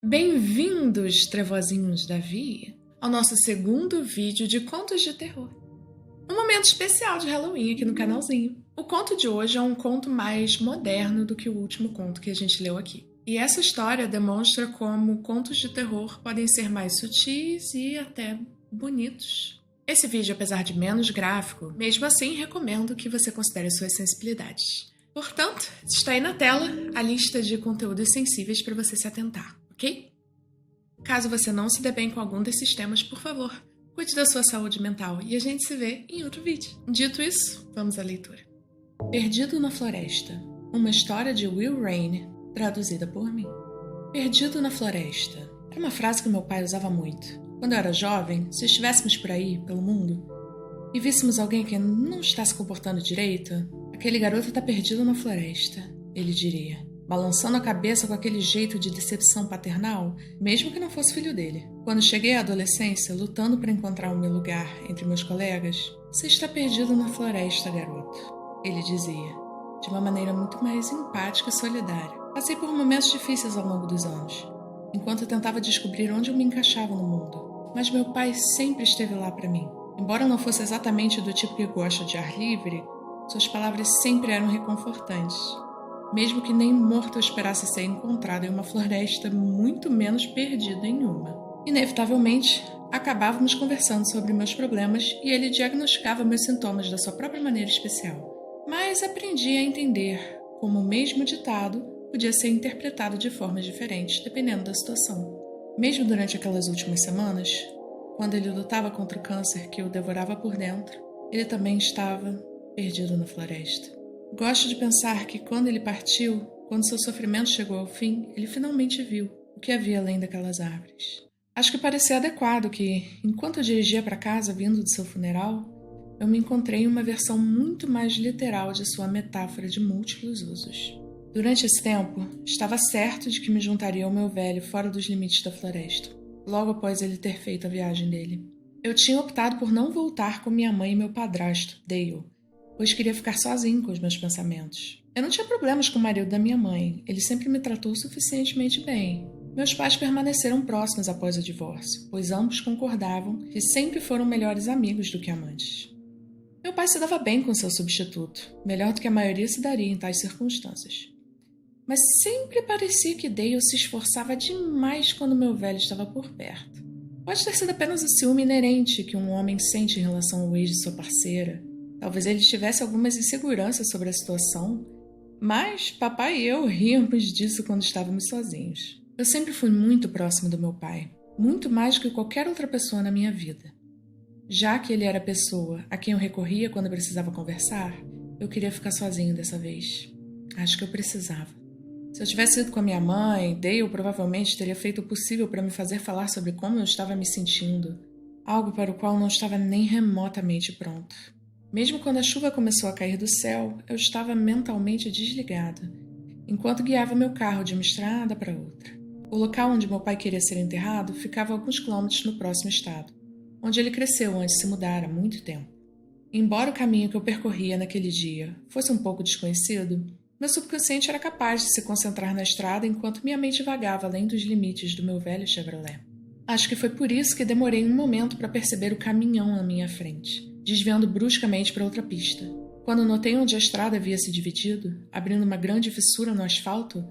Bem-vindos, trevozinhos Davi, ao nosso segundo vídeo de contos de terror. Um momento especial de Halloween aqui no canalzinho. O conto de hoje é um conto mais moderno do que o último conto que a gente leu aqui. E essa história demonstra como contos de terror podem ser mais sutis e até bonitos. Esse vídeo, apesar de menos gráfico, mesmo assim recomendo que você considere suas sensibilidades. Portanto, está aí na tela a lista de conteúdos sensíveis para você se atentar, ok? Caso você não se dê bem com algum desses temas, por favor, cuide da sua saúde mental e a gente se vê em outro vídeo. Dito isso, vamos à leitura. Perdido na Floresta. Uma história de Will Raine, traduzida por mim. Perdido na Floresta. Era uma frase que meu pai usava muito. Quando eu era jovem, se estivéssemos por aí, pelo mundo, e víssemos alguém que não está se comportando direito, aquele garoto está perdido na floresta, ele diria, balançando a cabeça com aquele jeito de decepção paternal, mesmo que não fosse filho dele. Quando cheguei à adolescência, lutando para encontrar o meu lugar entre meus colegas, você está perdido na floresta, garoto, ele dizia, de uma maneira muito mais empática e solidária. Passei por momentos difíceis ao longo dos anos, enquanto eu tentava descobrir onde eu me encaixava no mundo, mas meu pai sempre esteve lá para mim. Embora eu não fosse exatamente do tipo que gosta de ar livre, suas palavras sempre eram reconfortantes. Mesmo que nem morto eu esperasse ser encontrado em uma floresta, muito menos perdido em uma. Inevitavelmente, acabávamos conversando sobre meus problemas e ele diagnosticava meus sintomas da sua própria maneira especial. Mas aprendi a entender como o mesmo ditado podia ser interpretado de formas diferentes, dependendo da situação. Mesmo durante aquelas últimas semanas, quando ele lutava contra o câncer que o devorava por dentro, ele também estava perdido na floresta. Gosto de pensar que quando ele partiu, quando seu sofrimento chegou ao fim, ele finalmente viu o que havia além daquelas árvores. Acho que parecia adequado que, enquanto eu dirigia para casa vindo de seu funeral, eu me encontrei em uma versão muito mais literal de sua metáfora de múltiplos usos. Durante esse tempo, estava certo de que me juntaria ao meu velho fora dos limites da floresta, logo após ele ter feito a viagem dele. Eu tinha optado por não voltar com minha mãe e meu padrasto, Dale, pois queria ficar sozinho com os meus pensamentos. Eu não tinha problemas com o marido da minha mãe, ele sempre me tratou suficientemente bem. Meus pais permaneceram próximos após o divórcio, pois ambos concordavam que sempre foram melhores amigos do que amantes. Meu pai se dava bem com seu substituto, melhor do que a maioria se daria em tais circunstâncias. Mas sempre parecia que Dale se esforçava demais quando meu velho estava por perto. Pode ter sido apenas o ciúme inerente que um homem sente em relação ao ex de sua parceira. Talvez ele tivesse algumas inseguranças sobre a situação, mas papai e eu ríamos disso quando estávamos sozinhos. Eu sempre fui muito próximo do meu pai, muito mais do que qualquer outra pessoa na minha vida. Já que ele era a pessoa a quem eu recorria quando precisava conversar, eu queria ficar sozinho dessa vez. Acho que eu precisava. Se eu tivesse ido com a minha mãe, Dale provavelmente teria feito o possível para me fazer falar sobre como eu estava me sentindo, algo para o qual não estava nem remotamente pronto. Mesmo quando a chuva começou a cair do céu, eu estava mentalmente desligada, enquanto guiava meu carro de uma estrada para outra. O local onde meu pai queria ser enterrado ficava a alguns quilômetros no próximo estado, onde ele cresceu antes de se mudar há muito tempo. Embora o caminho que eu percorria naquele dia fosse um pouco desconhecido, meu subconsciente era capaz de se concentrar na estrada enquanto minha mente vagava além dos limites do meu velho Chevrolet. Acho que foi por isso que demorei um momento para perceber o caminhão à minha frente, desviando bruscamente para outra pista. Quando notei onde a estrada havia se dividido, abrindo uma grande fissura no asfalto,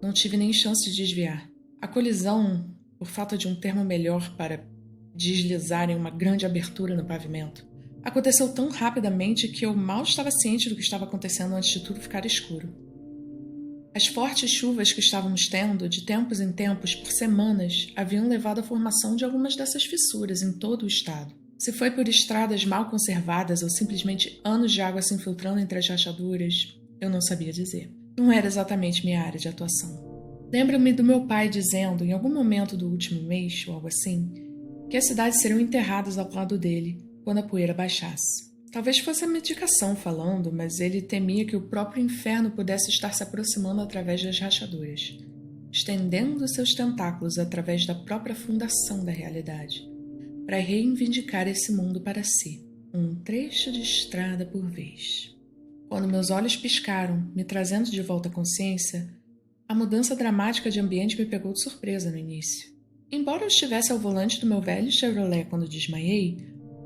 não tive nem chance de desviar. A colisão, por falta de um termo melhor para deslizar em uma grande abertura no pavimento, aconteceu tão rapidamente que eu mal estava ciente do que estava acontecendo antes de tudo ficar escuro. As fortes chuvas que estávamos tendo, de tempos em tempos, por semanas, haviam levado à formação de algumas dessas fissuras em todo o estado. Se foi por estradas mal conservadas ou simplesmente anos de água se infiltrando entre as rachaduras, eu não sabia dizer. Não era exatamente minha área de atuação. Lembro-me do meu pai dizendo, em algum momento do último mês, ou algo assim, que as cidades seriam enterradas ao lado dele, quando a poeira baixasse. Talvez fosse a medicação falando, mas ele temia que o próprio inferno pudesse estar se aproximando através das rachaduras, estendendo seus tentáculos através da própria fundação da realidade, para reivindicar esse mundo para si, um trecho de estrada por vez. Quando meus olhos piscaram, me trazendo de volta à consciência, A mudança dramática de ambiente me pegou de surpresa no início. Embora eu estivesse ao volante do meu velho Chevrolet quando desmaiei,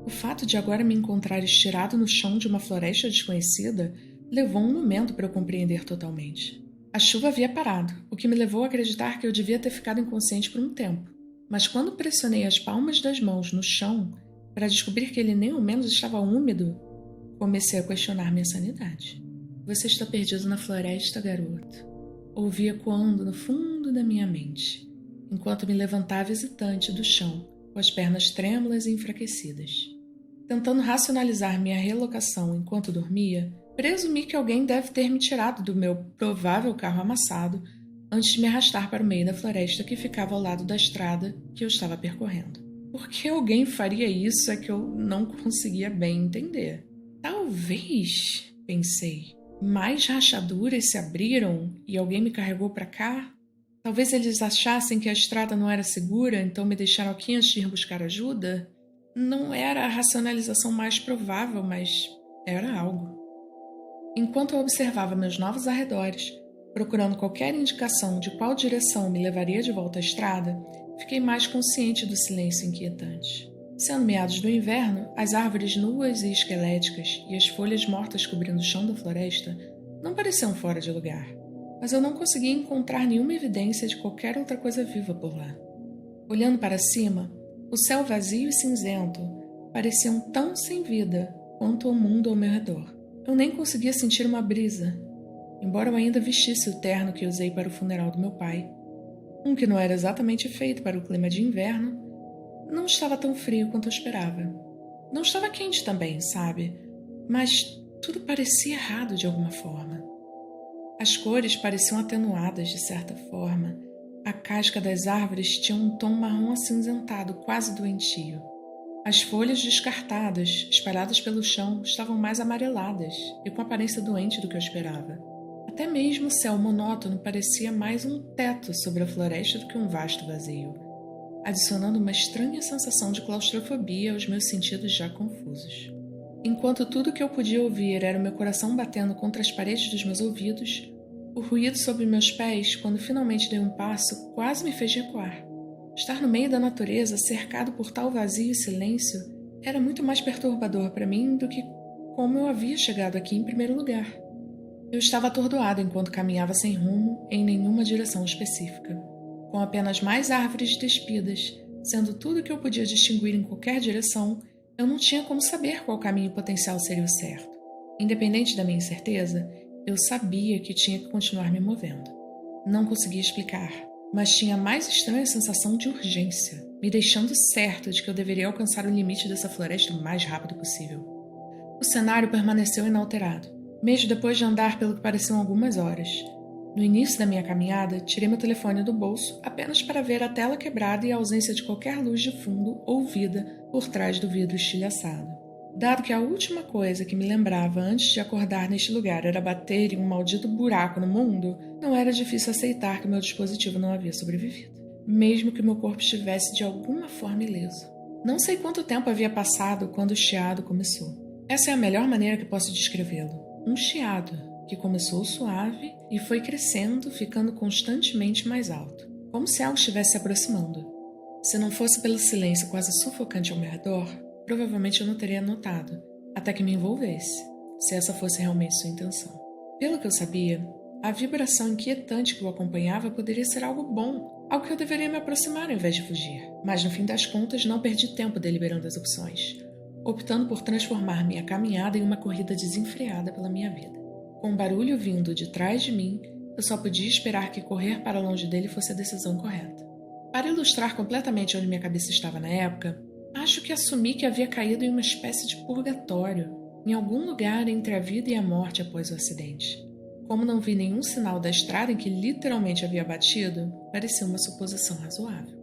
o fato de agora me encontrar estirado no chão de uma floresta desconhecida levou um momento para eu compreender totalmente. A chuva havia parado, o que me levou a acreditar que eu devia ter ficado inconsciente por um tempo. Mas quando pressionei as palmas das mãos no chão para descobrir que ele nem ao menos estava úmido, comecei a questionar minha sanidade. Você está perdido na floresta, garoto. Ouvi ecoando no fundo da minha mente, enquanto me levantava hesitante do chão, com as pernas trêmulas e enfraquecidas. Tentando racionalizar minha relocação enquanto dormia, presumi que alguém deve ter me tirado do meu provável carro amassado antes de me arrastar para o meio da floresta que ficava ao lado da estrada que eu estava percorrendo. Por que alguém faria isso é que eu não conseguia bem entender. Talvez, pensei, mais rachaduras se abriram e alguém me carregou para cá? Talvez eles achassem que a estrada não era segura, então me deixaram aqui antes de ir buscar ajuda? Não era a racionalização mais provável, mas era algo. Enquanto eu observava meus novos arredores, procurando qualquer indicação de qual direção me levaria de volta à estrada, fiquei mais consciente do silêncio inquietante. Sendo meados do inverno, as árvores nuas e esqueléticas e as folhas mortas cobrindo o chão da floresta não pareciam fora de lugar, mas eu não conseguia encontrar nenhuma evidência de qualquer outra coisa viva por lá. Olhando para cima, o céu vazio e cinzento pareciam tão sem vida quanto o mundo ao meu redor. Eu nem conseguia sentir uma brisa, embora eu ainda vestisse o terno que usei para o funeral do meu pai. Um que não era exatamente feito para o clima de inverno, não estava tão frio quanto eu esperava. Não estava quente também, sabe? Mas tudo parecia errado de alguma forma. As cores pareciam atenuadas de certa forma. A casca das árvores tinha um tom marrom acinzentado, quase doentio. As folhas descartadas, espalhadas pelo chão, estavam mais amareladas e com aparência doente do que eu esperava. Até mesmo o céu monótono parecia mais um teto sobre a floresta do que um vasto vazio, adicionando uma estranha sensação de claustrofobia aos meus sentidos já confusos. Enquanto tudo que eu podia ouvir era o meu coração batendo contra as paredes dos meus ouvidos, o ruído sob meus pés, quando finalmente dei um passo, quase me fez recuar. Estar no meio da natureza, cercado por tal vazio e silêncio, era muito mais perturbador para mim do que como eu havia chegado aqui em primeiro lugar. Eu estava atordoado enquanto caminhava sem rumo em nenhuma direção específica, com apenas mais árvores despidas, sendo tudo que eu podia distinguir em qualquer direção. Eu não tinha como saber qual caminho potencial seria o certo. Independente da minha incerteza, eu sabia que tinha que continuar me movendo. Não conseguia explicar, mas tinha a mais estranha sensação de urgência, me deixando certo de que eu deveria alcançar o limite dessa floresta o mais rápido possível. O cenário permaneceu inalterado, mesmo depois de andar pelo que pareciam algumas horas. No início da minha caminhada, tirei meu telefone do bolso apenas para ver a tela quebrada e a ausência de qualquer luz de fundo ou vida por trás do vidro estilhaçado. Dado que a última coisa que me lembrava antes de acordar neste lugar era bater em um maldito buraco no mundo, não era difícil aceitar que meu dispositivo não havia sobrevivido, mesmo que meu corpo estivesse de alguma forma ileso. Não sei quanto tempo havia passado quando o chiado começou. Essa é a melhor maneira que posso descrevê-lo. Um chiado que começou suave e foi crescendo, ficando constantemente mais alto, como se algo estivesse se aproximando. Se não fosse pelo silêncio quase sufocante ao meu redor, provavelmente eu não teria notado, até que me envolvesse, se essa fosse realmente sua intenção. Pelo que eu sabia, a vibração inquietante que o acompanhava poderia ser algo bom, algo que eu deveria me aproximar ao invés de fugir. Mas no fim das contas não perdi tempo deliberando as opções, optando por transformar minha caminhada em uma corrida desenfreada pela minha vida. Com um barulho vindo de trás de mim, eu só podia esperar que correr para longe dele fosse a decisão correta. Para ilustrar completamente onde minha cabeça estava na época, acho que assumi que havia caído em uma espécie de purgatório, em algum lugar entre a vida e a morte após o acidente. Como não vi nenhum sinal da estrada em que literalmente havia batido, parecia uma suposição razoável.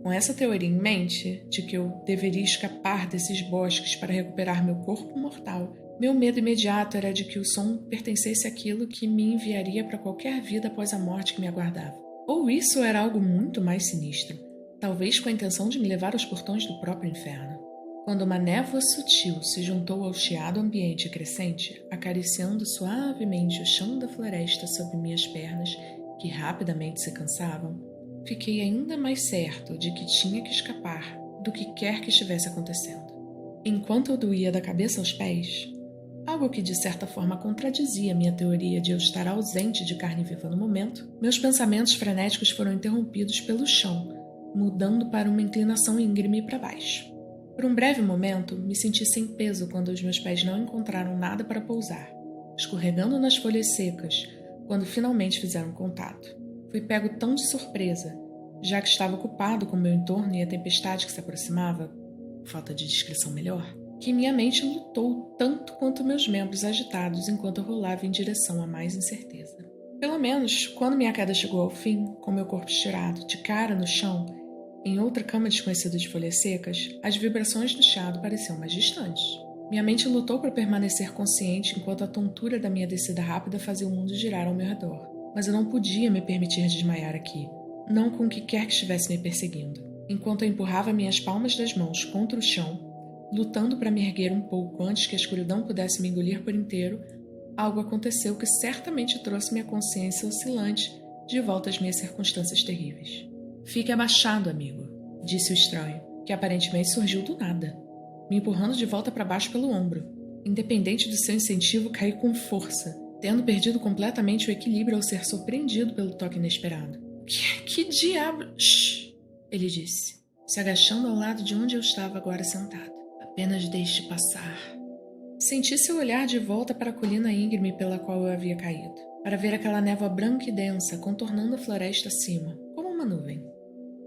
Com essa teoria em mente, de que eu deveria escapar desses bosques para recuperar meu corpo mortal, meu medo imediato era de que o som pertencesse àquilo que me enviaria para qualquer vida após a morte que me aguardava. Ou isso era algo muito mais sinistro, talvez com a intenção de me levar aos portões do próprio inferno. Quando uma névoa sutil se juntou ao chiado ambiente crescente, acariciando suavemente o chão da floresta sob minhas pernas, que rapidamente se cansavam, fiquei ainda mais certo de que tinha que escapar do que quer que estivesse acontecendo. Enquanto eu doía da cabeça aos pés, algo que de certa forma contradizia minha teoria de eu estar ausente de carne viva no momento, meus pensamentos frenéticos foram interrompidos pelo chão, mudando para uma inclinação íngreme para baixo. Por um breve momento, me senti sem peso quando os meus pés não encontraram nada para pousar, escorregando nas folhas secas quando finalmente fizeram contato. Fui pego tão de surpresa, já que estava ocupado com o meu entorno e a tempestade que se aproximava, falta de descrição melhor, que minha mente lutou tanto quanto meus membros agitados enquanto eu rolava em direção a mais incerteza. Pelo menos, quando minha queda chegou ao fim, com meu corpo estirado, de cara no chão, em outra cama desconhecida de folhas secas, as vibrações do chiado pareciam mais distantes. Minha mente lutou para permanecer consciente enquanto a tontura da minha descida rápida fazia o mundo girar ao meu redor. Mas eu não podia me permitir desmaiar aqui, não com o que quer que estivesse me perseguindo. Enquanto eu empurrava minhas palmas das mãos contra o chão, lutando para me erguer um pouco antes que a escuridão pudesse me engolir por inteiro, algo aconteceu que certamente trouxe minha consciência oscilante de volta às minhas circunstâncias terríveis. Fique abaixado, amigo, disse o estranho, que aparentemente surgiu do nada, me empurrando de volta para baixo pelo ombro. Independente do seu incentivo, caí com força, tendo perdido completamente o equilíbrio ao ser surpreendido pelo toque inesperado. Que diabo? Shhh, ele disse, se agachando ao lado de onde eu estava agora sentado. Apenas deixe passar. Senti seu olhar de volta para a colina íngreme pela qual eu havia caído, para ver aquela névoa branca e densa contornando a floresta acima, como uma nuvem.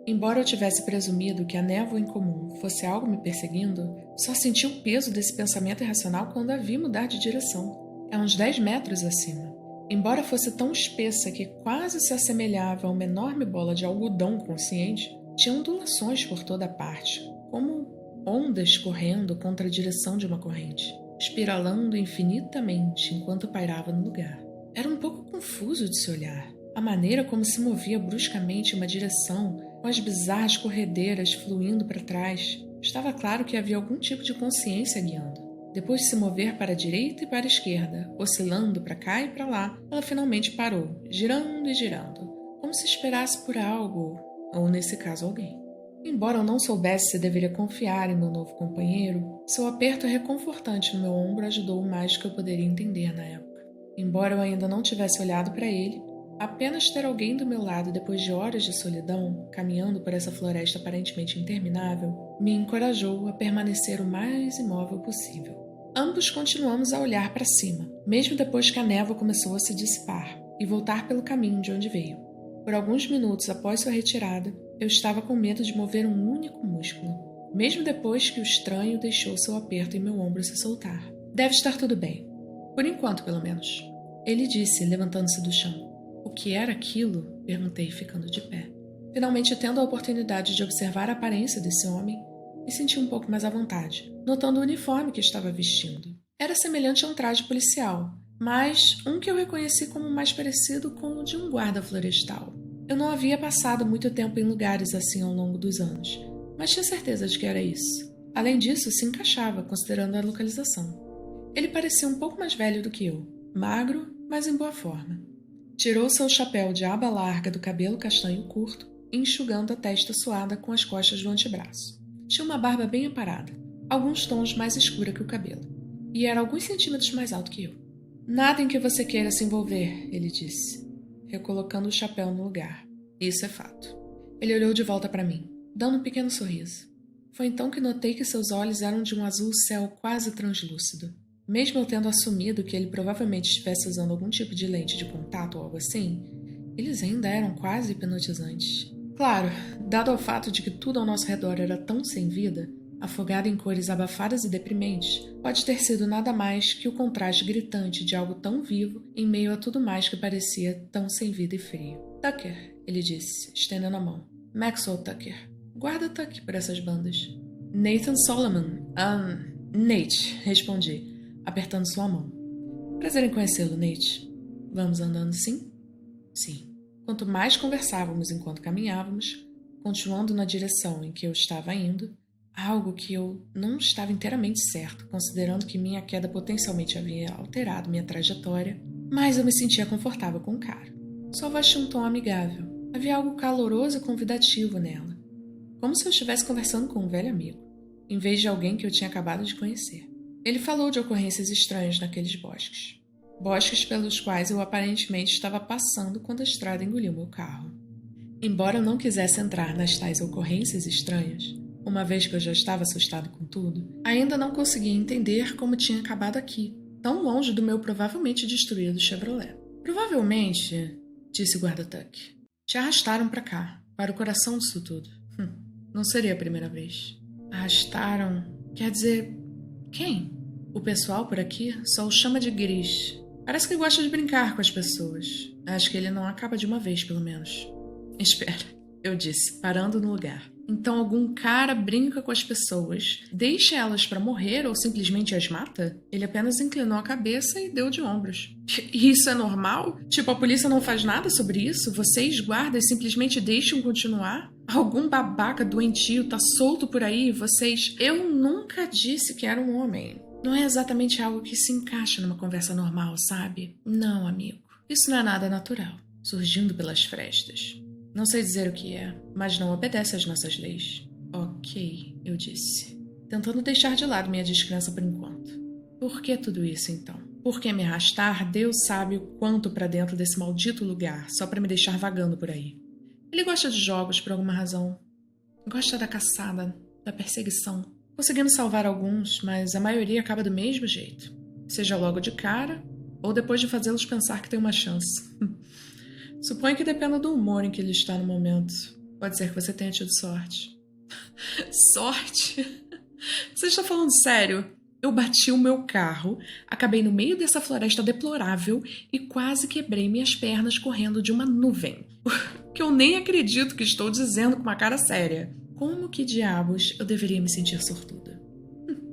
Embora eu tivesse presumido que a névoa incomum fosse algo me perseguindo, só senti o peso desse pensamento irracional quando a vi mudar de direção, a uns 10 metros acima. Embora fosse tão espessa que quase se assemelhava a uma enorme bola de algodão consciente, tinha ondulações por toda parte, como ondas correndo contra a direção de uma corrente, espiralando infinitamente enquanto pairava no lugar. Era um pouco confuso de se olhar. A maneira como se movia bruscamente em uma direção, com as bizarras corredeiras fluindo para trás, estava claro que havia algum tipo de consciência guiando. Depois de se mover para a direita e para a esquerda, oscilando para cá e para lá, ela finalmente parou, girando e girando, como se esperasse por algo, ou nesse caso alguém. Embora eu não soubesse se deveria confiar em meu novo companheiro, seu aperto reconfortante no meu ombro ajudou o mais do que eu poderia entender na época. Embora eu ainda não tivesse olhado para ele, apenas ter alguém do meu lado depois de horas de solidão, caminhando por essa floresta aparentemente interminável, me encorajou a permanecer o mais imóvel possível. Ambos continuamos a olhar para cima, mesmo depois que a névoa começou a se dissipar e voltar pelo caminho de onde veio. Por alguns minutos após sua retirada, eu estava com medo de mover um único músculo, mesmo depois que o estranho deixou seu aperto em meu ombro se soltar. Deve estar tudo bem. Por enquanto, pelo menos. Ele disse, levantando-se do chão. O que era aquilo? Perguntei, ficando de pé. Finalmente, tendo a oportunidade de observar a aparência desse homem, me senti um pouco mais à vontade, notando o uniforme que estava vestindo. Era semelhante a um traje policial, mas um que eu reconheci como mais parecido com o de um guarda florestal. Eu não havia passado muito tempo em lugares assim ao longo dos anos, mas tinha certeza de que era isso. Além disso, se encaixava, considerando a localização. Ele parecia um pouco mais velho do que eu, magro, mas em boa forma. Tirou seu chapéu de aba larga do cabelo castanho curto, enxugando a testa suada com as costas do antebraço. Tinha uma barba bem aparada, alguns tons mais escura que o cabelo, e era alguns centímetros mais alto que eu. Nada em que você queira se envolver, ele disse, recolocando o chapéu no lugar. Isso é fato. Ele olhou de volta para mim, dando um pequeno sorriso. Foi então que notei que seus olhos eram de um azul céu quase translúcido. Mesmo eu tendo assumido que ele provavelmente estivesse usando algum tipo de lente de contato ou algo assim, eles ainda eram quase hipnotizantes. Claro, dado ao fato de que tudo ao nosso redor era tão sem vida, afogado em cores abafadas e deprimentes, pode ter sido nada mais que o contraste gritante de algo tão vivo em meio a tudo mais que parecia tão sem vida e frio. Tucker, ele disse, estendendo a mão. Maxwell Tucker. Guarda Tucker por essas bandas. Nathan Solomon. Nate, respondi, apertando sua mão. Prazer em conhecê-lo, Nate. Vamos andando, sim? Sim. Quanto mais conversávamos enquanto caminhávamos, continuando na direção em que eu estava indo, algo que eu não estava inteiramente certo, considerando que minha queda potencialmente havia alterado minha trajetória, mas eu me sentia confortável com o cara. Sua voz tinha um tom amigável. Havia algo caloroso e convidativo nela. Como se eu estivesse conversando com um velho amigo, em vez de alguém que eu tinha acabado de conhecer. Ele falou de ocorrências estranhas naqueles bosques. Bosques pelos quais eu aparentemente estava passando quando a estrada engoliu meu carro. Embora eu não quisesse entrar nas tais ocorrências estranhas, uma vez que eu já estava assustado com tudo, ainda não conseguia entender como tinha acabado aqui, tão longe do meu provavelmente destruído Chevrolet. Provavelmente, disse o guarda-tanque, te arrastaram para cá, para o coração disso tudo. Não seria a primeira vez. Arrastaram? Quer dizer, quem? O pessoal por aqui só o chama de Gris. Parece que gosta de brincar com as pessoas. Acho que ele não acaba de uma vez, pelo menos. Espera, eu disse, parando no lugar. Então algum cara brinca com as pessoas, deixa elas para morrer ou simplesmente as mata? Ele apenas inclinou a cabeça e deu de ombros. E isso é normal? Tipo, a polícia não faz nada sobre isso? Vocês, guardas, simplesmente deixam continuar? Algum babaca doentio tá solto por aí? Vocês... Eu nunca disse que era um homem. Não é exatamente algo que se encaixa numa conversa normal, sabe? Não, amigo. Isso não é nada natural, surgindo pelas frestas. Não sei dizer o que é, mas não obedece às nossas leis. Ok, eu disse, tentando deixar de lado minha descrença por enquanto. Por que tudo isso, então? Por que me arrastar, Deus sabe o quanto para dentro desse maldito lugar, só para me deixar vagando por aí? Ele gosta de jogos por alguma razão. Gosta da caçada, da perseguição. Conseguimos salvar alguns, mas a maioria acaba do mesmo jeito. Seja logo de cara, ou depois de fazê-los pensar que tem uma chance. Suponho que dependa do humor em que ele está no momento. Pode ser que você tenha tido sorte. Sorte? Você está falando sério? Eu bati o meu carro, acabei no meio dessa floresta deplorável e quase quebrei minhas pernas correndo de uma nuvem. Que eu nem acredito que estou dizendo com uma cara séria. Como que diabos eu deveria me sentir sortuda?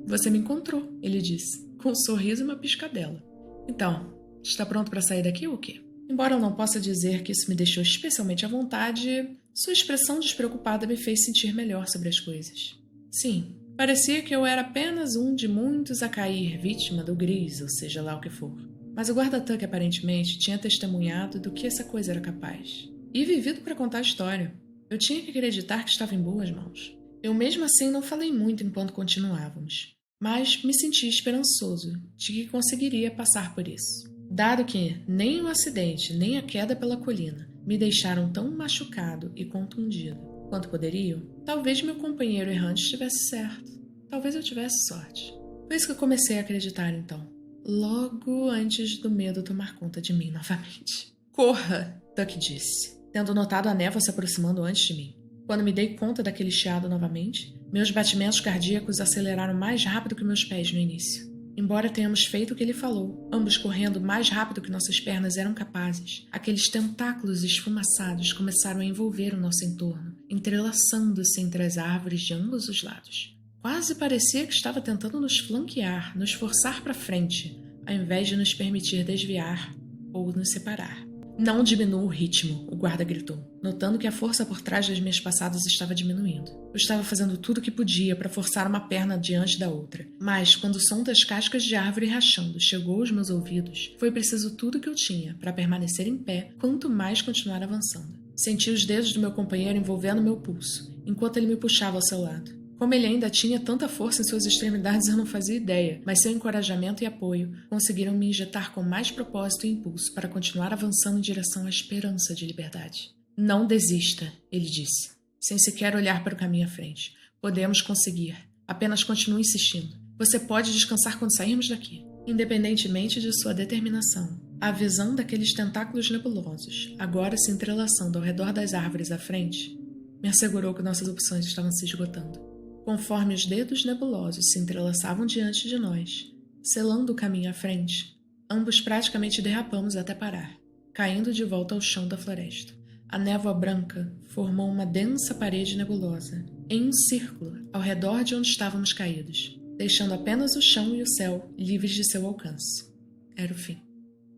Você me encontrou, ele disse, com um sorriso e uma piscadela. Então, está pronto para sair daqui ou o quê? Embora eu não possa dizer que isso me deixou especialmente à vontade, sua expressão despreocupada me fez sentir melhor sobre as coisas. Sim, parecia que eu era apenas um de muitos a cair vítima do Gris, ou seja lá o que for. Mas o guarda-tanque aparentemente tinha testemunhado do que essa coisa era capaz. E vivido para contar a história. Eu tinha que acreditar que estava em boas mãos. Eu mesmo assim não falei muito enquanto continuávamos, mas me senti esperançoso de que conseguiria passar por isso. Dado que nem o acidente nem a queda pela colina me deixaram tão machucado e contundido quanto poderiam, talvez meu companheiro errante estivesse certo. Talvez eu tivesse sorte. Foi isso que eu comecei a acreditar então, logo antes do medo tomar conta de mim novamente. Corra, Tuck disse, tendo notado a névoa se aproximando antes de mim. Quando me dei conta daquele chiado novamente, meus batimentos cardíacos aceleraram mais rápido que meus pés no início. Embora tenhamos feito o que ele falou, ambos correndo mais rápido que nossas pernas eram capazes, aqueles tentáculos esfumaçados começaram a envolver o nosso entorno, entrelaçando-se entre as árvores de ambos os lados. Quase parecia que estava tentando nos flanquear, nos forçar para frente, ao invés de nos permitir desviar ou nos separar. Não diminua o ritmo, o guarda gritou, notando que a força por trás das minhas passadas estava diminuindo. Eu estava fazendo tudo o que podia para forçar uma perna diante da outra, mas quando o som das cascas de árvore rachando chegou aos meus ouvidos, foi preciso tudo que eu tinha para permanecer em pé, quanto mais continuar avançando. Senti os dedos do meu companheiro envolvendo meu pulso, enquanto ele me puxava ao seu lado. Como ele ainda tinha tanta força em suas extremidades, eu não fazia ideia, mas seu encorajamento e apoio conseguiram me injetar com mais propósito e impulso para continuar avançando em direção à esperança de liberdade. Não desista, ele disse, sem sequer olhar para o caminho à frente. Podemos conseguir. Apenas continue insistindo. Você pode descansar quando sairmos daqui. Independentemente de sua determinação, a visão daqueles tentáculos nebulosos, agora se entrelaçando ao redor das árvores à frente, me assegurou que nossas opções estavam se esgotando. Conforme os dedos nebulosos se entrelaçavam diante de nós, selando o caminho à frente, ambos praticamente derrapamos até parar, caindo de volta ao chão da floresta. A névoa branca formou uma densa parede nebulosa, em um círculo ao redor de onde estávamos caídos, deixando apenas o chão e o céu livres de seu alcance. Era o fim.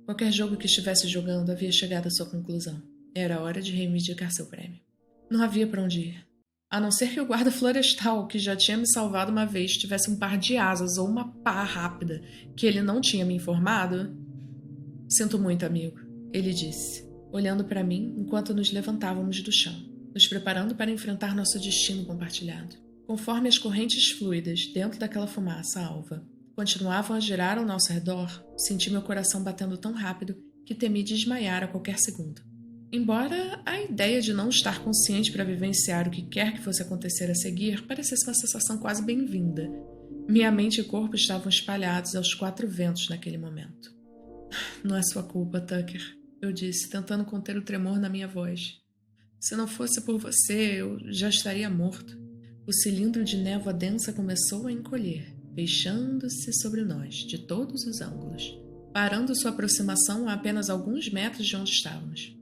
Qualquer jogo que estivesse jogando havia chegado à sua conclusão. Era hora de reivindicar seu prêmio. Não havia para onde ir. A não ser que o guarda florestal, que já tinha me salvado uma vez, tivesse um par de asas ou uma pá rápida que ele não tinha me informado. Sinto muito, amigo, ele disse, olhando para mim enquanto nos levantávamos do chão, nos preparando para enfrentar nosso destino compartilhado. Conforme as correntes fluidas dentro daquela fumaça alva continuavam a girar ao nosso redor, senti meu coração batendo tão rápido que temi desmaiar a qualquer segundo. Embora a ideia de não estar consciente para vivenciar o que quer que fosse acontecer a seguir parecesse uma sensação quase bem-vinda, minha mente e corpo estavam espalhados aos 4 ventos naquele momento. Não é sua culpa, Tucker, eu disse, tentando conter o tremor na minha voz. Se não fosse por você, eu já estaria morto. O cilindro de névoa densa começou a encolher, fechando-se sobre nós, de todos os ângulos, parando sua aproximação a apenas alguns metros de onde estávamos.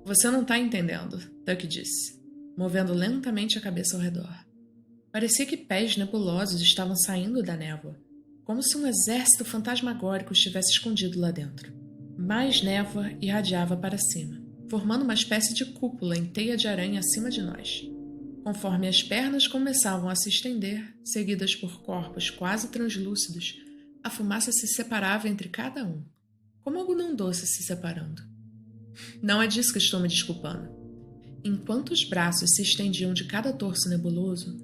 Você não está entendendo, Tuck disse, movendo lentamente a cabeça ao redor. Parecia que pés nebulosos estavam saindo da névoa, como se um exército fantasmagórico estivesse escondido lá dentro. Mais névoa irradiava para cima, formando uma espécie de cúpula em teia de aranha acima de nós. Conforme as pernas começavam a se estender, seguidas por corpos quase translúcidos, a fumaça se separava entre cada um, como algodão doce se separando. Não é disso que estou me desculpando. Enquanto os braços se estendiam de cada torso nebuloso,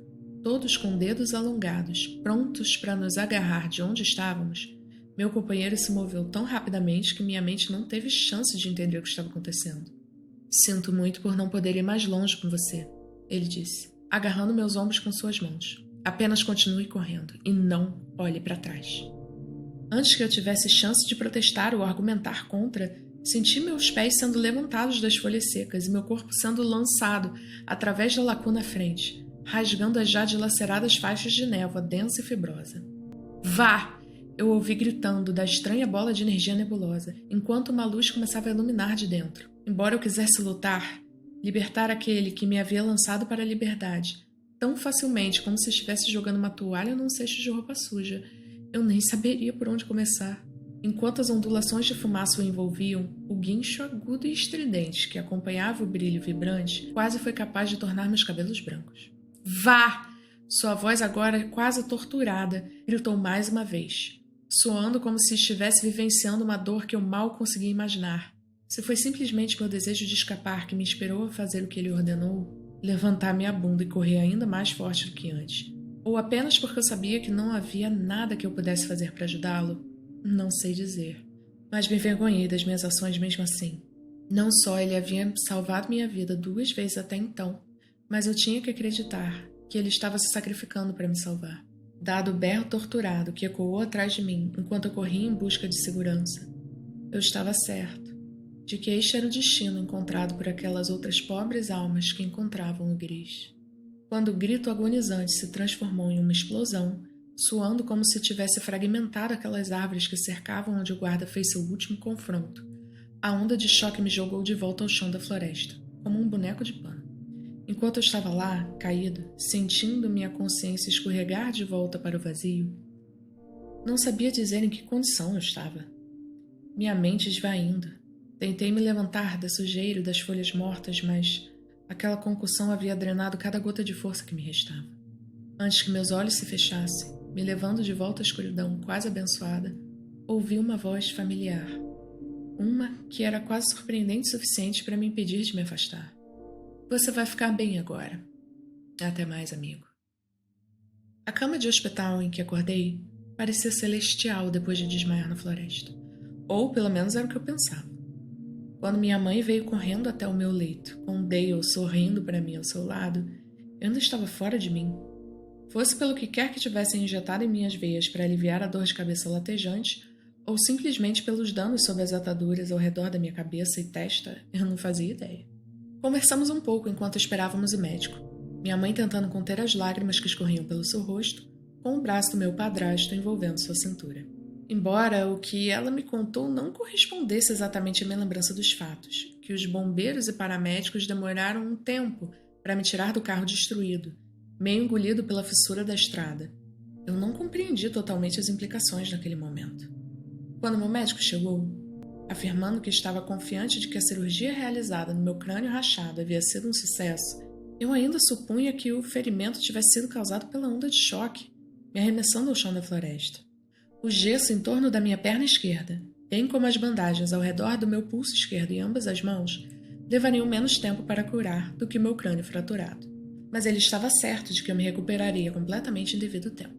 todos com dedos alongados, prontos para nos agarrar de onde estávamos, meu companheiro se moveu tão rapidamente que minha mente não teve chance de entender o que estava acontecendo. Sinto muito por não poder ir mais longe com você, ele disse, agarrando meus ombros com suas mãos. Apenas continue correndo e não olhe para trás. Antes que eu tivesse chance de protestar ou argumentar contra, senti meus pés sendo levantados das folhas secas e meu corpo sendo lançado através da lacuna à frente, rasgando as já dilaceradas faixas de névoa densa e fibrosa. Vá! Eu ouvi gritando da estranha bola de energia nebulosa, enquanto uma luz começava a iluminar de dentro. Embora eu quisesse lutar, libertar aquele que me havia lançado para a liberdade, tão facilmente como se estivesse jogando uma toalha num cesto de roupa suja, eu nem saberia por onde começar. Enquanto as ondulações de fumaça o envolviam, o guincho agudo e estridente que acompanhava o brilho vibrante quase foi capaz de tornar meus cabelos brancos. Vá! Sua voz agora quase torturada gritou mais uma vez, soando como se estivesse vivenciando uma dor que eu mal conseguia imaginar. Se foi simplesmente meu desejo de escapar que me inspirou a fazer o que ele ordenou, levantar minha bunda e correr ainda mais forte do que antes, ou apenas porque eu sabia que não havia nada que eu pudesse fazer para ajudá-lo, não sei dizer. Mas me envergonhei das minhas ações mesmo assim. Não só ele havia salvado minha vida 2 vezes até então, mas eu tinha que acreditar que ele estava se sacrificando para me salvar. Dado o berro torturado que ecoou atrás de mim enquanto eu corria em busca de segurança, eu estava certo de que este era o destino encontrado por aquelas outras pobres almas que encontravam o gris. Quando o grito agonizante se transformou em uma explosão, soando como se tivesse fragmentado aquelas árvores que cercavam onde o guarda fez seu último confronto, a onda de choque me jogou de volta ao chão da floresta, como um boneco de pano. Enquanto eu estava lá, caído, sentindo minha consciência escorregar de volta para o vazio, não sabia dizer em que condição eu estava. Minha mente esvaindo. Tentei me levantar da sujeira das folhas mortas, mas aquela concussão havia drenado cada gota de força que me restava. Antes que meus olhos se fechassem, me levando de volta à escuridão quase abençoada, ouvi uma voz familiar. Uma que era quase surpreendente o suficiente para me impedir de me afastar. Você vai ficar bem agora. Até mais, amigo. A cama de hospital em que acordei parecia celestial depois de desmaiar na floresta. Ou, pelo menos, era o que eu pensava. Quando minha mãe veio correndo até o meu leito, com Dale sorrindo para mim ao seu lado, eu ainda estava fora de mim. Fosse pelo que quer que tivessem injetado em minhas veias para aliviar a dor de cabeça latejante, ou simplesmente pelos danos sob as ataduras ao redor da minha cabeça e testa, eu não fazia ideia. Conversamos um pouco enquanto esperávamos o médico, minha mãe tentando conter as lágrimas que escorriam pelo seu rosto, com o braço do meu padrasto envolvendo sua cintura. Embora o que ela me contou não correspondesse exatamente à minha lembrança dos fatos, que os bombeiros e paramédicos demoraram um tempo para me tirar do carro destruído, meio engolido pela fissura da estrada. Eu não compreendi totalmente as implicações naquele momento. Quando meu médico chegou, afirmando que estava confiante de que a cirurgia realizada no meu crânio rachado havia sido um sucesso, eu ainda supunha que o ferimento tivesse sido causado pela onda de choque, me arremessando ao chão da floresta. O gesso em torno da minha perna esquerda, bem como as bandagens ao redor do meu pulso esquerdo e ambas as mãos, levariam menos tempo para curar do que o meu crânio fraturado. Mas ele estava certo de que eu me recuperaria completamente em devido tempo.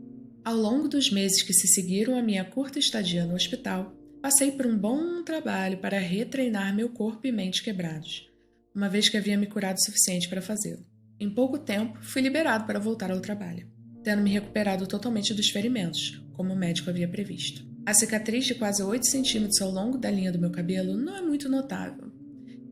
Ao longo dos meses que se seguiram à minha curta estadia no hospital, passei por um bom trabalho para retreinar meu corpo e mente quebrados, uma vez que havia me curado o suficiente para fazê-lo. Em pouco tempo, fui liberado para voltar ao trabalho, tendo me recuperado totalmente dos ferimentos, como o médico havia previsto. A cicatriz de quase 8 centímetros ao longo da linha do meu cabelo não é muito notável,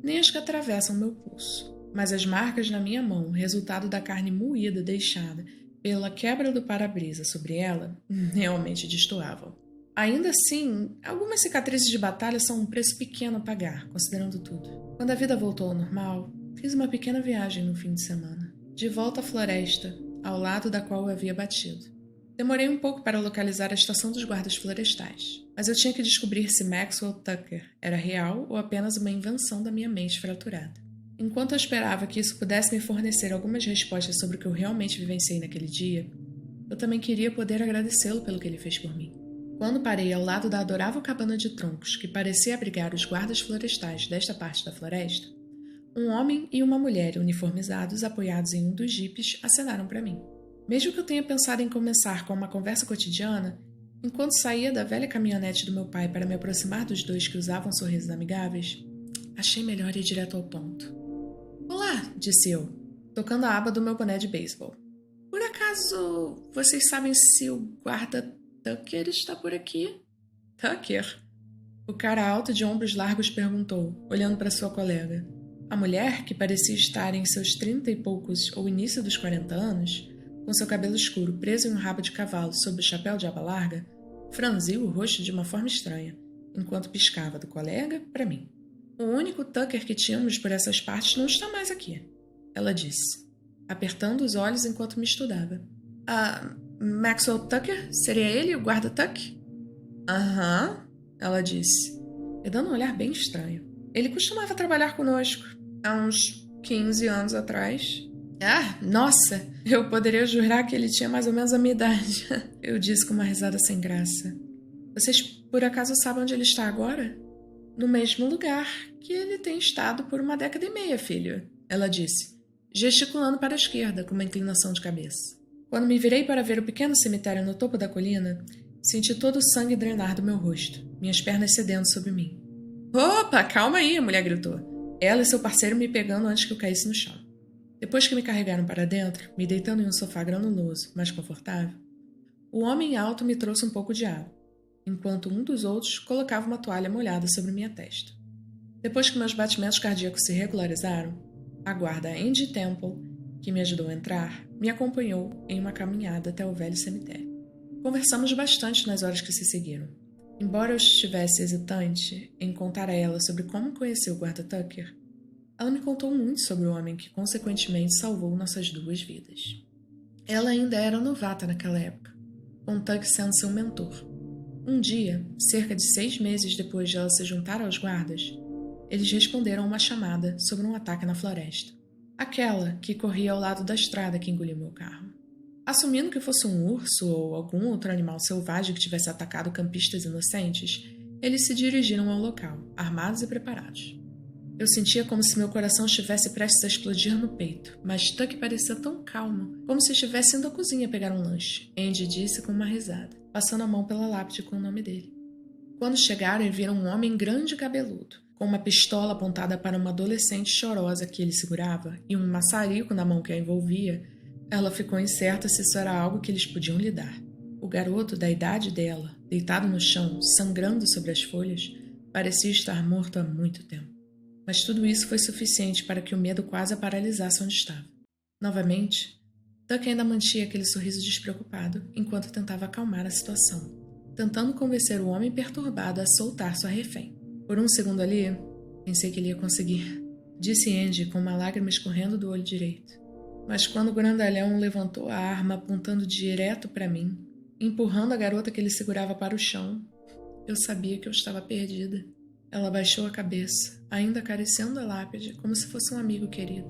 nem as que atravessam meu pulso, mas as marcas na minha mão, resultado da carne moída deixada pela quebra do para-brisa sobre ela, realmente destoavam. Ainda assim, algumas cicatrizes de batalha são um preço pequeno a pagar, considerando tudo. Quando a vida voltou ao normal, fiz uma pequena viagem no fim de semana, de volta à floresta, ao lado da qual eu havia batido. Demorei um pouco para localizar a estação dos guardas florestais, mas eu tinha que descobrir se Maxwell Tucker era real ou apenas uma invenção da minha mente fraturada. Enquanto eu esperava que isso pudesse me fornecer algumas respostas sobre o que eu realmente vivenciei naquele dia, eu também queria poder agradecê-lo pelo que ele fez por mim. Quando parei ao lado da adorável cabana de troncos que parecia abrigar os guardas florestais desta parte da floresta, um homem e uma mulher uniformizados apoiados em um dos jipes acenaram para mim. Mesmo que eu tenha pensado em começar com uma conversa cotidiana, enquanto saía da velha caminhonete do meu pai para me aproximar dos dois que usavam sorrisos amigáveis, achei melhor ir direto ao ponto. "Olá", disse eu, tocando a aba do meu boné de beisebol. "Por acaso vocês sabem se o guarda Tucker está por aqui?" "Tucker?" O cara alto de ombros largos perguntou, olhando para sua colega. A mulher, que parecia estar em seus 30 e poucos ou início dos 40 anos, com seu cabelo escuro preso em um rabo de cavalo sob o chapéu de aba larga, franziu o rosto de uma forma estranha, enquanto piscava do colega para mim. "O único Tucker que tínhamos por essas partes não está mais aqui", ela disse, apertando os olhos enquanto me estudava. Maxwell Tucker? Seria ele, o guarda Tuck?" "Aham", ela disse, me dando um olhar bem estranho. "Ele costumava trabalhar conosco, há uns 15 anos atrás." "Ah, nossa, eu poderia jurar que ele tinha mais ou menos a minha idade", eu disse com uma risada sem graça. "Vocês por acaso sabem onde ele está agora?" "No mesmo lugar que ele tem estado por uma década e meia, filho", ela disse, gesticulando para a esquerda com uma inclinação de cabeça. Quando me virei para ver o pequeno cemitério no topo da colina, senti todo o sangue drenar do meu rosto, minhas pernas cedendo sob mim. "Opa, calma aí", a mulher gritou, ela e seu parceiro me pegando antes que eu caísse no chão. Depois que me carregaram para dentro, me deitando em um sofá granuloso, mais confortável, o homem alto me trouxe um pouco de água, enquanto um dos outros colocava uma toalha molhada sobre minha testa. Depois que meus batimentos cardíacos se regularizaram, a guarda Andy Temple, que me ajudou a entrar, me acompanhou em uma caminhada até o velho cemitério. Conversamos bastante nas horas que se seguiram. Embora eu estivesse hesitante em contar a ela sobre como conheceu o guarda Tucker, ela me contou muito sobre o homem que consequentemente salvou nossas 2 vidas. Ela ainda era novata naquela época, com Tuck sendo seu mentor. Um dia, cerca de 6 meses depois de ela se juntar aos guardas, eles responderam a uma chamada sobre um ataque na floresta. Aquela que corria ao lado da estrada que engoliu meu carro. Assumindo que fosse um urso ou algum outro animal selvagem que tivesse atacado campistas inocentes, eles se dirigiram ao local, armados e preparados. Eu sentia como se meu coração estivesse prestes a explodir no peito, mas Tuck parecia tão calmo, como se estivesse indo à cozinha pegar um lanche, Andy disse com uma risada, passando a mão pela lápide com o nome dele. Quando chegaram, viram um homem grande e cabeludo, com uma pistola apontada para uma adolescente chorosa que ele segurava e um maçarico na mão que a envolvia. Ela ficou incerta se isso era algo que eles podiam lhe dar. O garoto, da idade dela, deitado no chão, sangrando sobre as folhas, parecia estar morto há muito tempo. Mas tudo isso foi suficiente para que o medo quase a paralisasse onde estava. Novamente, Tuck ainda mantinha aquele sorriso despreocupado enquanto tentava acalmar a situação, tentando convencer o homem perturbado a soltar sua refém. Por um segundo ali, pensei que ele ia conseguir, disse Andy com uma lágrima escorrendo do olho direito. Mas quando o grandalhão levantou a arma apontando direto para mim, empurrando a garota que ele segurava para o chão, eu sabia que eu estava perdida. Ela baixou a cabeça, ainda acariciando a lápide como se fosse um amigo querido.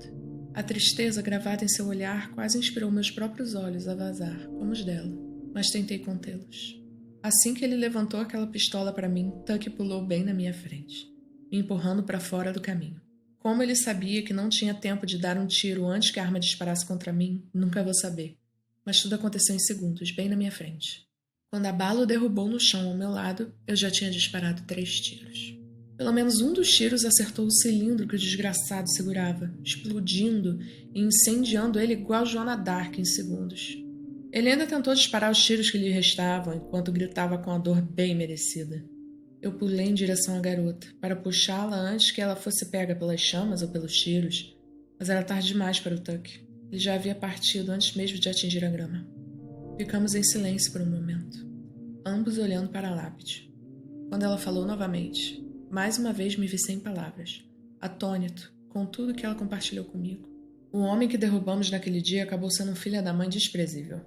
A tristeza gravada em seu olhar quase inspirou meus próprios olhos a vazar, como os dela, mas tentei contê-los. Assim que ele levantou aquela pistola para mim, Tuck pulou bem na minha frente, me empurrando para fora do caminho. Como ele sabia que não tinha tempo de dar um tiro antes que a arma disparasse contra mim, nunca vou saber. Mas tudo aconteceu em segundos, bem na minha frente. Quando a bala o derrubou no chão ao meu lado, eu já tinha disparado 3 tiros. Pelo menos um dos tiros acertou o cilindro que o desgraçado segurava, explodindo e incendiando ele igual Joana Dark em segundos. Ele ainda tentou disparar os tiros que lhe restavam, enquanto gritava com a dor bem merecida. Eu pulei em direção à garota, para puxá-la antes que ela fosse pega pelas chamas ou pelos tiros, mas era tarde demais para o Tuck. Ele já havia partido antes mesmo de atingir a grama. Ficamos em silêncio por um momento, ambos olhando para a lápide. Quando ela falou novamente, mais uma vez me vi sem palavras, atônito com tudo que ela compartilhou comigo. O homem que derrubamos naquele dia acabou sendo um filho da mãe desprezível.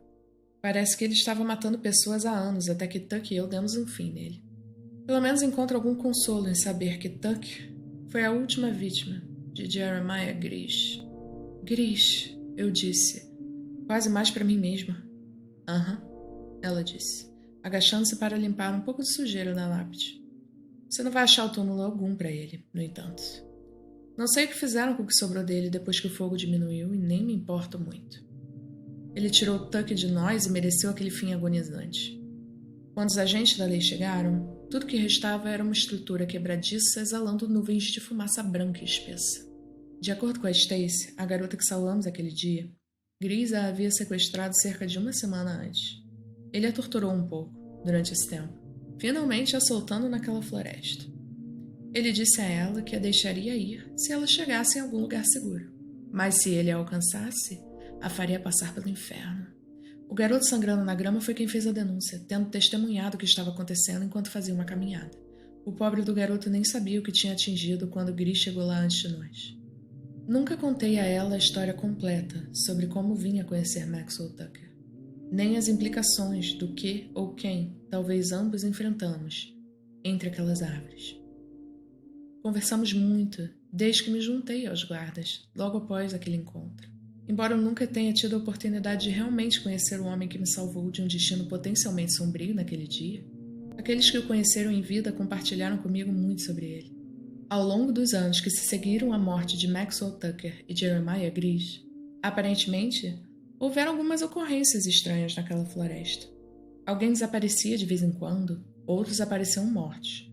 Parece que ele estava matando pessoas há anos até que Tuck e eu demos um fim nele. Pelo menos encontro algum consolo em saber que Tuck foi a última vítima de Jeremiah Grish. Grish, eu disse, quase mais para mim mesma. Aham, ela disse, agachando-se para limpar um pouco de sujeira na lápide. Você não vai achar o túmulo algum para ele, no entanto. Não sei o que fizeram com o que sobrou dele depois que o fogo diminuiu e nem me importo muito. Ele tirou Tuck de nós e mereceu aquele fim agonizante. Quando os agentes da lei chegaram, tudo que restava era uma estrutura quebradiça exalando nuvens de fumaça branca e espessa. De acordo com a Stacy, a garota que salvamos aquele dia, Gris a havia sequestrado cerca de 1 semana antes. Ele a torturou um pouco, durante esse tempo, finalmente a soltando naquela floresta. Ele disse a ela que a deixaria ir se ela chegasse em algum lugar seguro. Mas se ele a alcançasse, a faria passar pelo inferno. O garoto sangrando na grama foi quem fez a denúncia, tendo testemunhado o que estava acontecendo enquanto fazia uma caminhada. O pobre do garoto nem sabia o que tinha atingido quando Gris chegou lá antes de nós. Nunca contei a ela a história completa sobre como vim a conhecer Maxwell Tucker, nem as implicações do que ou quem talvez ambos enfrentamos entre aquelas árvores. Conversamos muito desde que me juntei aos guardas, logo após aquele encontro. Embora eu nunca tenha tido a oportunidade de realmente conhecer o homem que me salvou de um destino potencialmente sombrio naquele dia, aqueles que o conheceram em vida compartilharam comigo muito sobre ele. Ao longo dos anos que se seguiram à morte de Maxwell Tucker e Jeremiah Grish, aparentemente, houveram algumas ocorrências estranhas naquela floresta. Alguém desaparecia de vez em quando, outros apareciam mortos.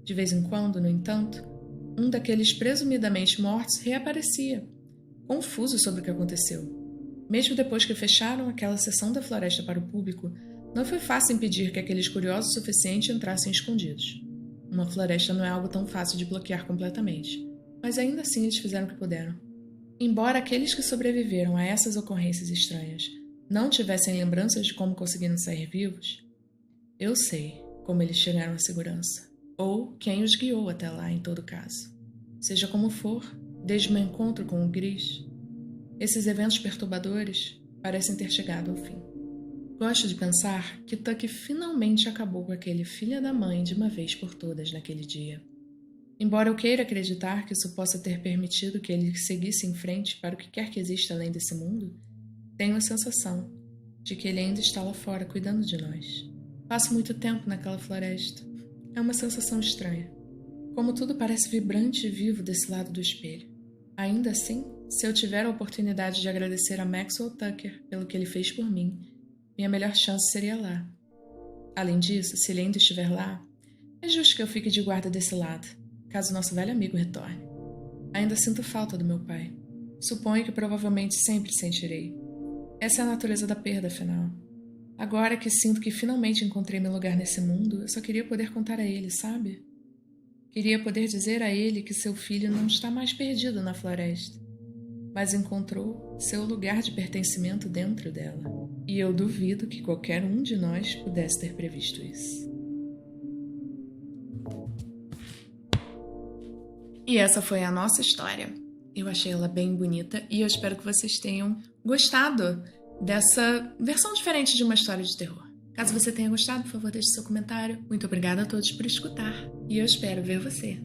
De vez em quando, no entanto, um daqueles presumidamente mortos reaparecia, confuso sobre o que aconteceu. Mesmo depois que fecharam aquela seção da floresta para o público, não foi fácil impedir que aqueles curiosos o suficiente entrassem escondidos. Uma floresta não é algo tão fácil de bloquear completamente, mas ainda assim eles fizeram o que puderam. Embora aqueles que sobreviveram a essas ocorrências estranhas não tivessem lembranças de como conseguiram sair vivos, eu sei como eles chegaram à segurança, ou quem os guiou até lá em todo caso. Seja como for, desde meu encontro com o Gris, esses eventos perturbadores parecem ter chegado ao fim. Gosto de pensar que Tuck finalmente acabou com aquele filho da mãe de uma vez por todas naquele dia. Embora eu queira acreditar que isso possa ter permitido que ele seguisse em frente para o que quer que exista além desse mundo, tenho a sensação de que ele ainda está lá fora cuidando de nós. Passo muito tempo naquela floresta. É uma sensação estranha. Como tudo parece vibrante e vivo desse lado do espelho. Ainda assim, se eu tiver a oportunidade de agradecer a Maxwell Tucker pelo que ele fez por mim, minha melhor chance seria lá. Além disso, se ele ainda estiver lá, é justo que eu fique de guarda desse lado, caso nosso velho amigo retorne. Ainda sinto falta do meu pai. Suponho que provavelmente sempre sentirei. Essa é a natureza da perda, afinal. Agora que sinto que finalmente encontrei meu lugar nesse mundo, eu só queria poder contar a ele, sabe? Queria poder dizer a ele que seu filho não está mais perdido na floresta, mas encontrou seu lugar de pertencimento dentro dela. E eu duvido que qualquer um de nós pudesse ter previsto isso. E essa foi a nossa história. Eu achei ela bem bonita e eu espero que vocês tenham gostado dessa versão diferente de uma história de terror. Caso você tenha gostado, por favor, deixe seu comentário. Muito obrigada a todos por escutar e eu espero ver você